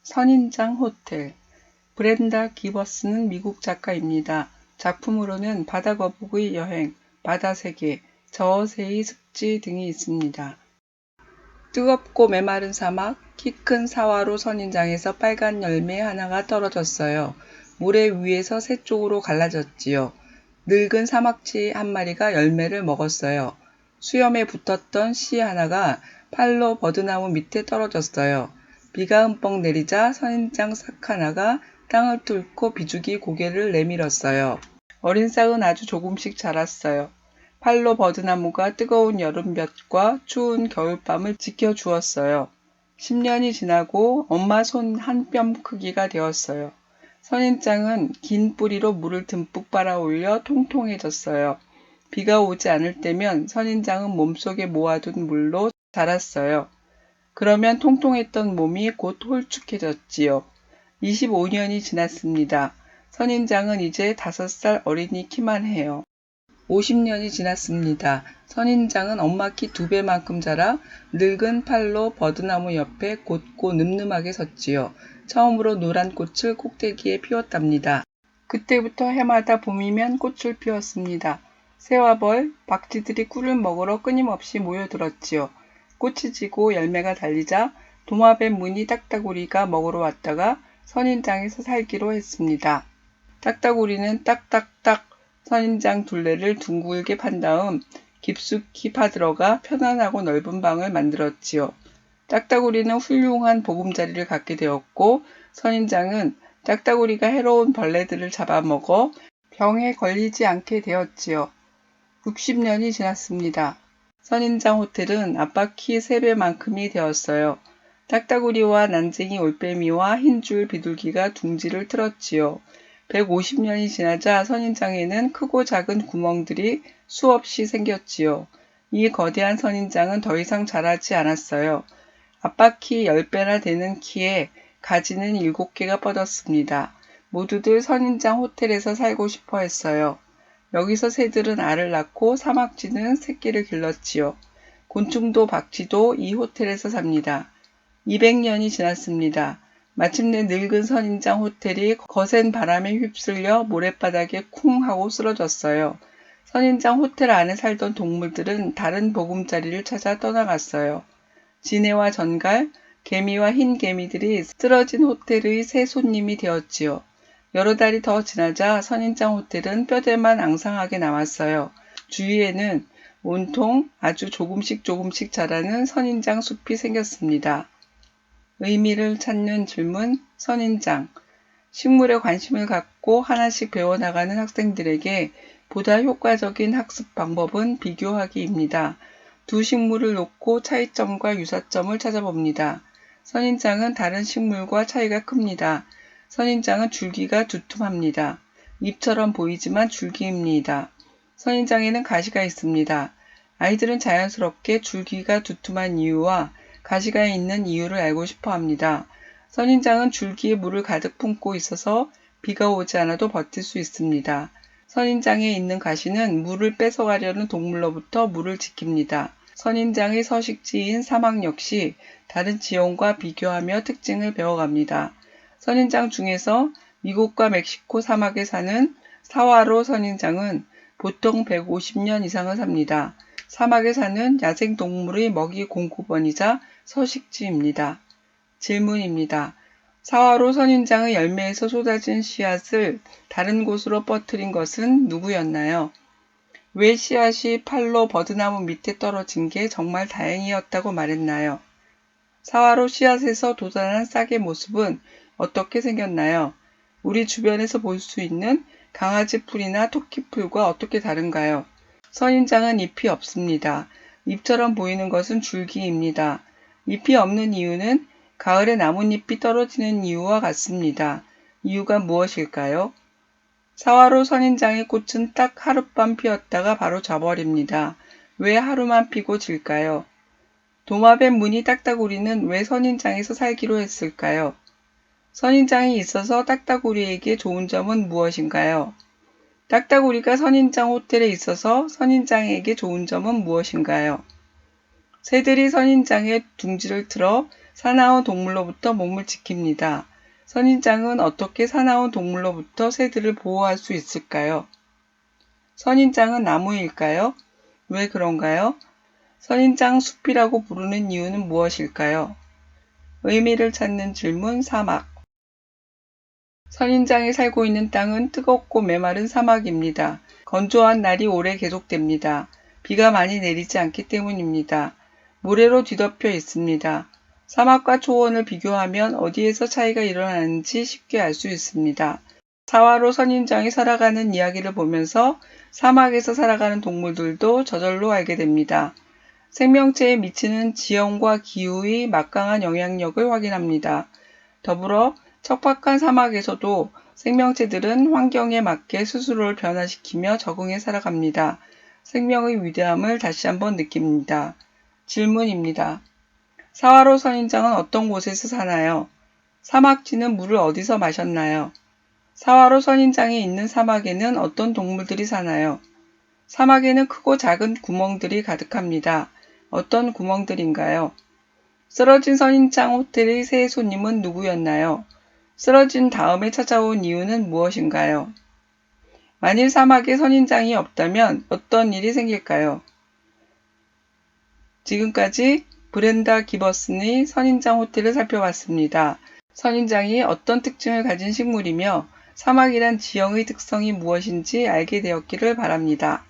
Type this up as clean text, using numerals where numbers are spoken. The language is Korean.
선인장 호텔. 브렌다 기버스는 미국 작가입니다. 작품으로는 바다거북의 여행, 바다세계, 저어세의 습지 등이 있습니다. 뜨겁고 메마른 사막, 키 큰 사화로 선인장에서 빨간 열매 하나가 떨어졌어요. 모래 위에서 세 쪽으로 갈라졌지요. 늙은 사막치 한 마리가 열매를 먹었어요. 수염에 붙었던 씨 하나가 팔로 버드나무 밑에 떨어졌어요. 비가 흠뻑 내리자 선인장 싹 하나가 땅을 뚫고 비죽이 고개를 내밀었어요. 어린 싹은 아주 조금씩 자랐어요. 팔로 버드나무가 뜨거운 여름볕과 추운 겨울밤을 지켜주었어요. 10년이 지나고 엄마 손 한 뼘 크기가 되었어요. 선인장은 긴 뿌리로 물을 듬뿍 빨아올려 통통해졌어요. 비가 오지 않을 때면 선인장은 몸속에 모아둔 물로 자랐어요. 그러면 통통했던 몸이 곧 홀쭉해졌지요. 25년이 지났습니다. 선인장은 이제 5살 어린이 키만 해요. 50년이 지났습니다. 선인장은 엄마 키 2배만큼 자라 늙은 팔로 버드나무 옆에 곧고 늠름하게 섰지요. 처음으로 노란 꽃을 꼭대기에 피웠답니다. 그때부터 해마다 봄이면 꽃을 피웠습니다. 새와 벌, 박쥐들이 꿀을 먹으러 끊임없이 모여들었지요. 꽃이 지고 열매가 달리자 도마뱀 무늬 딱따구리가 먹으러 왔다가 선인장에서 살기로 했습니다. 딱따구리는 딱딱딱 선인장 둘레를 둥글게 판 다음 깊숙이 파들어가 편안하고 넓은 방을 만들었지요. 딱따구리는 훌륭한 보금자리를 갖게 되었고 선인장은 딱따구리가 해로운 벌레들을 잡아먹어 병에 걸리지 않게 되었지요. 60년이 지났습니다. 선인장 호텔은 아빠 키 3배만큼이 되었어요. 딱따구리와 난쟁이 올빼미와 흰줄 비둘기가 둥지를 틀었지요. 150년이 지나자 선인장에는 크고 작은 구멍들이 수없이 생겼지요. 이 거대한 선인장은 더 이상 자라지 않았어요. 아빠 키 10배나 되는 키에 가지는 7개가 뻗었습니다. 모두들 선인장 호텔에서 살고 싶어 했어요. 여기서 새들은 알을 낳고 사막쥐는 새끼를 길렀지요. 곤충도 박쥐도 이 호텔에서 삽니다. 200년이 지났습니다. 마침내 늙은 선인장 호텔이 거센 바람에 휩쓸려 모랫바닥에 쿵 하고 쓰러졌어요. 선인장 호텔 안에 살던 동물들은 다른 보금자리를 찾아 떠나갔어요. 지네와 전갈, 개미와 흰 개미들이 쓰러진 호텔의 새 손님이 되었지요. 여러 달이 더 지나자 선인장 호텔은 뼈대만 앙상하게 남았어요. 주위에는 온통 아주 조금씩 자라는 선인장 숲이 생겼습니다. 의미를 찾는 질문, 선인장. 식물에 관심을 갖고 하나씩 배워나가는 학생들에게 보다 효과적인 학습 방법은 비교하기입니다. 두 식물을 놓고 차이점과 유사점을 찾아봅니다. 선인장은 다른 식물과 차이가 큽니다. 선인장은 줄기가 두툼합니다. 잎처럼 보이지만 줄기입니다. 선인장에는 가시가 있습니다. 아이들은 자연스럽게 줄기가 두툼한 이유와 가시가 있는 이유를 알고 싶어 합니다. 선인장은 줄기에 물을 가득 품고 있어서 비가 오지 않아도 버틸 수 있습니다. 선인장에 있는 가시는 물을 뺏어가려는 동물로부터 물을 지킵니다. 선인장의 서식지인 사막 역시 다른 지형과 비교하며 특징을 배워갑니다. 선인장 중에서 미국과 멕시코 사막에 사는 사화로 선인장은 보통 150년 이상을 삽니다. 사막에 사는 야생동물의 먹이 공급원이자 서식지입니다. 질문입니다. 사화로 선인장의 열매에서 쏟아진 씨앗을 다른 곳으로 퍼뜨린 것은 누구였나요? 왜 씨앗이 팔로 버드나무 밑에 떨어진 게 정말 다행이었다고 말했나요? 사화로 씨앗에서 돋아난 싹의 모습은 어떻게 생겼나요? 우리 주변에서 볼 수 있는 강아지 풀이나 토끼 풀과 어떻게 다른가요? 선인장은 잎이 없습니다. 잎처럼 보이는 것은 줄기입니다. 잎이 없는 이유는 가을에 나뭇잎이 떨어지는 이유와 같습니다. 이유가 무엇일까요? 사화로 선인장의 꽃은 딱 하룻밤 피었다가 바로 져버립니다. 왜 하루만 피고 질까요? 도마뱀 무늬 딱따구리는 왜 선인장에서 살기로 했을까요? 선인장이 있어서 딱따구리에게 좋은 점은 무엇인가요? 딱따구리가 선인장 호텔에 있어서 선인장에게 좋은 점은 무엇인가요? 새들이 선인장에 둥지를 틀어 사나운 동물로부터 몸을 지킵니다. 선인장은 어떻게 사나운 동물로부터 새들을 보호할 수 있을까요? 선인장은 나무일까요? 왜 그런가요? 선인장 숲이라고 부르는 이유는 무엇일까요? 의미를 찾는 질문 사막. 선인장이 살고 있는 땅은 뜨겁고 메마른 사막입니다. 건조한 날이 오래 계속됩니다. 비가 많이 내리지 않기 때문입니다. 모래로 뒤덮여 있습니다. 사막과 초원을 비교하면 어디에서 차이가 일어나는지 쉽게 알 수 있습니다. 사화로 선인장이 살아가는 이야기를 보면서 사막에서 살아가는 동물들도 저절로 알게 됩니다. 생명체에 미치는 지형과 기후의 막강한 영향력을 확인합니다. 더불어 척박한 사막에서도 생명체들은 환경에 맞게 스스로를 변화시키며 적응해 살아갑니다. 생명의 위대함을 다시 한번 느낍니다. 질문입니다. 사화로 선인장은 어떤 곳에서 사나요? 사막쥐는 물을 어디서 마셨나요? 사화로 선인장이 있는 사막에는 어떤 동물들이 사나요? 사막에는 크고 작은 구멍들이 가득합니다. 어떤 구멍들인가요? 쓰러진 선인장 호텔의 새 손님은 누구였나요? 쓰러진 다음에 찾아온 이유는 무엇인가요? 만일 사막에 선인장이 없다면 어떤 일이 생길까요? 지금까지 브렌다 기버슨의 선인장 호텔을 살펴봤습니다. 선인장이 어떤 특징을 가진 식물이며 사막이란 지형의 특성이 무엇인지 알게 되었기를 바랍니다.